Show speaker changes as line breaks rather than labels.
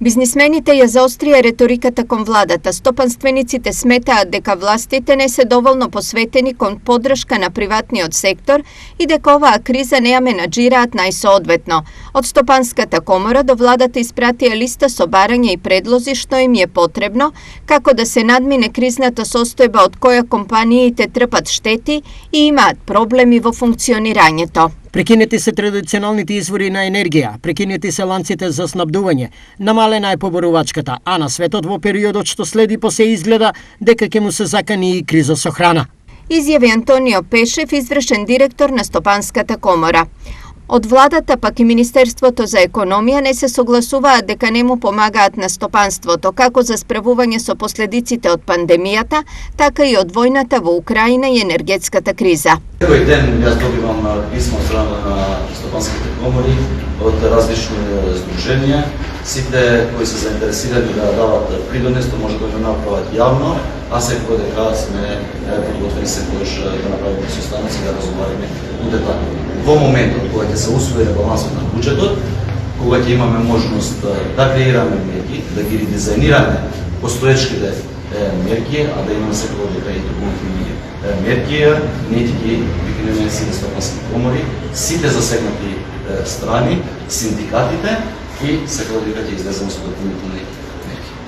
Бизнисмените ја заострија реториката кон владата. Стопанствениците сметаат дека властите не се доволно посветени кон поддршка на приватниот сектор и дека оваа криза не ја менаџираат најсоодветно. Од Стопанската комора до владата испратија листа со барања и предлози што им е потребно, како да се надмине кризната состојба од која компаниите трпат штети и имаат проблеми во функционирањето.
Прекинети се традиционалните извори на енергија, прекинети се ланците за снабдување, намалена е поборувачката, а на светот во периодот што следи по се изгледа дека ќе му се закани и криза со храна.
Изјави Антонио Пешев, извршен директор на Стопанската комора. Од владата пак и Министерството за економија не се согласуваат дека не му помагаат на стопанството, како за справување со последиците од пандемијата, така и од војната во Украина и енергетската криза.
Секој ден јас добивам писма од страна на стопанските комори, од различни здруженија. Сите кои се заинтересирани да дават придонес, то може да го направат јавно, а секој дека сме подготвени секојаш да направиме состаноци да разговариме у детали. Во моментот кога ќе се усвои ребалансот на буџетот, кога ќе имаме можност да креираме мерки, да ги редизајнираме постоечките мерки, а да имаме секој дека и допълнителни мерки, ние ќе ги викнеме сите стопански комори, сите засегнати страни, синдикатите и секој дека ќе излеземе со допълнителни